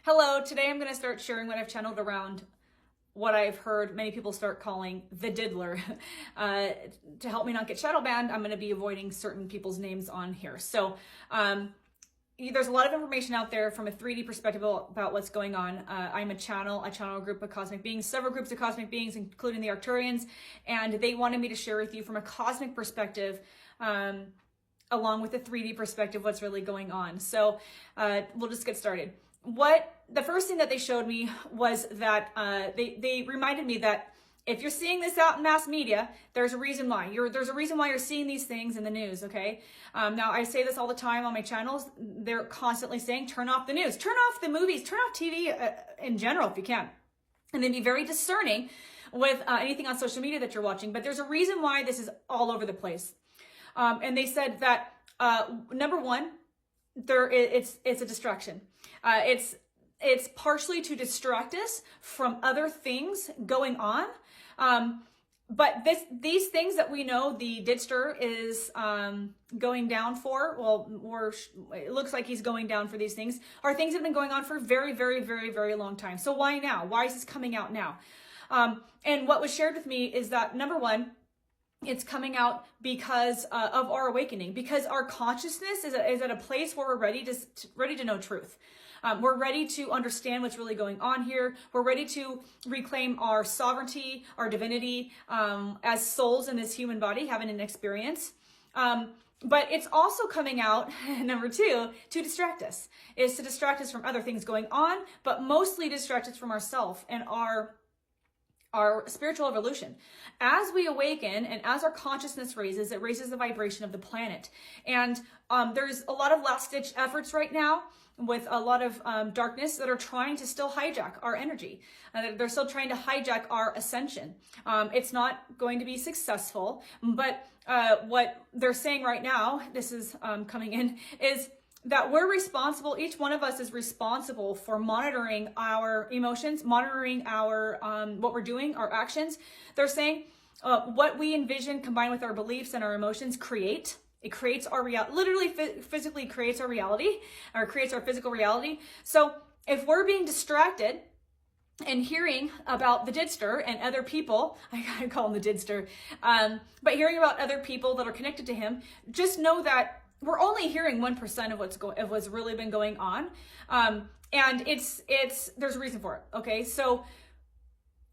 Hello, today I'm going to start sharing what I've channeled around what I've heard many people start calling the diddler. To help me not get shadow banned, I'm going to be avoiding certain people's names on here. So there's a lot of information out there from a 3D perspective about what's going on. I'm I channel a group of cosmic beings, several groups of cosmic beings, including the Arcturians, and they wanted me to share with you from a cosmic perspective, along with a 3D perspective, what's really going on. So we'll just get started. The first thing that they showed me was that they reminded me that if you're seeing this out in mass media, there's a reason why. There's a reason why you're seeing these things in the news, okay? Now, I say this all the time on my channels. They're constantly saying, turn off the news, turn off the movies, turn off TV in general if you can. And then be very discerning with anything on social media that you're watching. But there's a reason why this is all over the place. And they said that, number one, it's a distraction. It's partially to distract us from other things going on. But these things that we know the Didster is going down for, it looks like he's going down for these things, are things that have been going on for a very, very, very, very long time. So why now? Why is this coming out now? And what was shared with me is that, number one, it's coming out because of our awakening, because our consciousness is at a place where we're ready to know truth. We're ready to understand what's really going on here. We're ready to reclaim our sovereignty, our divinity, as souls in this human body, having an experience. But it's also coming out, number two, to distract us. Is to distract us from other things going on, but mostly distract us from ourselves and our spiritual evolution. As we awaken and as our consciousness raises, it raises the vibration of the planet. And there's a lot of last-ditch efforts right now with a lot of darkness that are trying to still hijack our energy. They're still trying to hijack our ascension. It's not going to be successful, but what they're saying right now, this is coming in, is that we're responsible, each one of us is responsible for monitoring our emotions, monitoring our what we're doing, our actions. They're saying what we envision combined with our beliefs and our emotions it creates our reality, literally physically creates our reality, or creates our physical reality. So if we're being distracted and hearing about the Didster and other people, I gotta call him the Didster, but hearing about other people that are connected to him, just know that we're only hearing 1% of what's really been going on. And there's a reason for it. Okay. So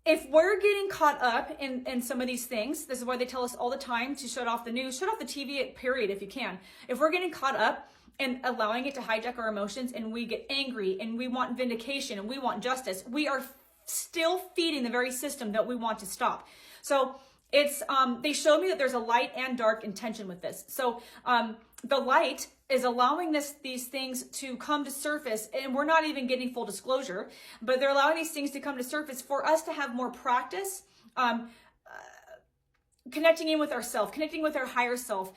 if we're getting caught up in some of these things, this is why they tell us all the time to shut off the news, shut off the TV, period, if you can. If we're getting caught up and allowing it to hijack our emotions and we get angry and we want vindication and we want justice, we are still feeding the very system that we want to stop. So they showed me that there's a light and dark intention with this. So the light is allowing these things to come to surface, and we're not even getting full disclosure, but they're allowing these things to come to surface for us to have more practice, connecting in with ourselves, connecting with our higher self,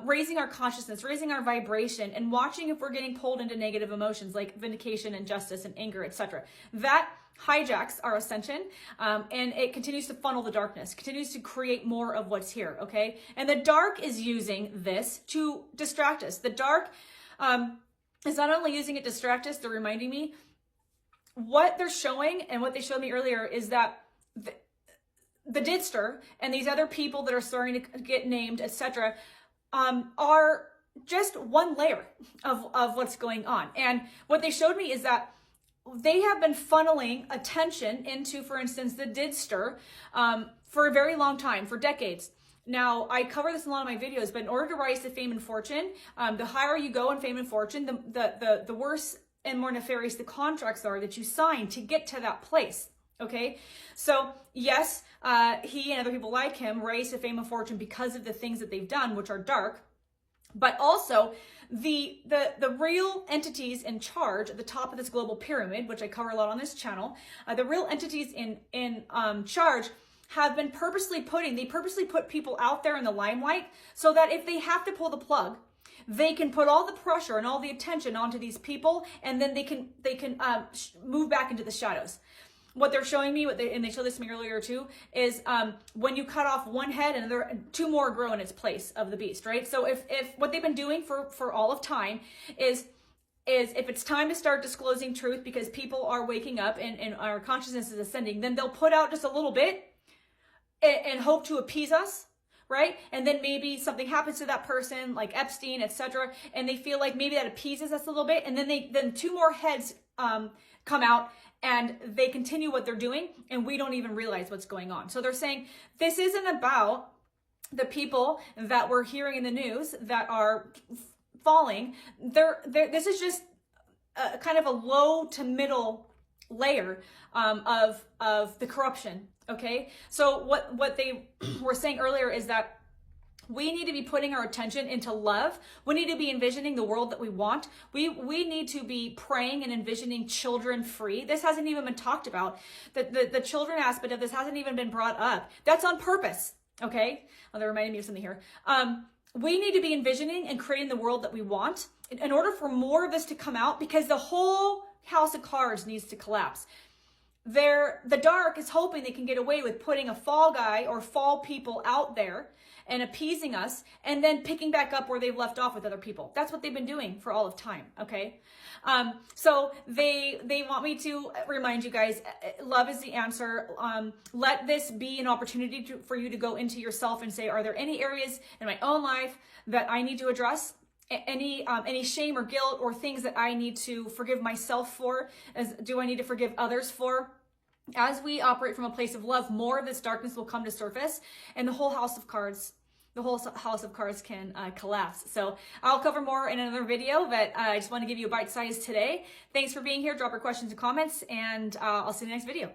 raising our consciousness, raising our vibration, and watching if we're getting pulled into negative emotions like vindication and justice and anger, etc. That hijacks our ascension, and it continues to funnel the darkness, continues to create more of what's here, okay? And the dark is using this to distract us. The dark is not only using it to distract us, they're reminding me, what they're showing and what they showed me earlier is that the Didster and these other people that are starting to get named, etc., are just one layer of what's going on. And what they showed me is that they have been funneling attention into, for instance, the Didster for a very long time, for decades. Now, I cover this in a lot of my videos, but in order to rise to fame and fortune, the higher you go in fame and fortune, the worse and more nefarious the contracts are that you sign to get to that place. Okay, so yes, he and other people like him rise to fame and fortune because of the things that they've done, which are dark. But also the real entities in charge at the top of this global pyramid, which I cover a lot on this channel, the real entities in charge have been purposely put people out there in the limelight so that if they have to pull the plug, they can put all the pressure and all the attention onto these people, and then they can move back into the shadows. What they're showing me, and they showed this to me earlier too, is when you cut off one head and two more grow in its place of the beast, right? So if what they've been doing for all of time is is if it's time to start disclosing truth because people are waking up and our consciousness is ascending, then they'll put out just a little bit and hope to appease us, right? And then maybe something happens to that person, like Epstein, etc., and they feel like maybe that appeases us a little bit, and then two more heads come out and they continue what they're doing, and we don't even realize what's going on. So they're saying this isn't about the people that we're hearing in the news that are falling. This is just a kind of a low to middle layer of the corruption. Okay, so what they were saying earlier is that we need to be putting our attention into love. We need to be envisioning the world that we want. We need to be praying and envisioning children free. This hasn't even been talked about. The children aspect of this hasn't even been brought up. That's on purpose. Okay, well, that reminded me of something here. We need to be envisioning and creating the world that we want in order for more of this to come out, because the whole house of cards needs to collapse. The dark is hoping they can get away with putting a fall guy or fall people out there and appeasing us, and then picking back up where they've left off with other people. That's what they've been doing for all of time, okay? So they want me to remind you guys, love is the answer. Let this be an opportunity for you to go into yourself and say, are there any areas in my own life that I need to address? Any shame or guilt or things that I need to forgive myself for? Do I need to forgive others for? As we operate from a place of love, more of this darkness will come to surface, and the whole house of cards can collapse. So I'll cover more in another video, but I just want to give you a bite size today. Thanks for being here. Drop your questions and comments, and I'll see you in the next video.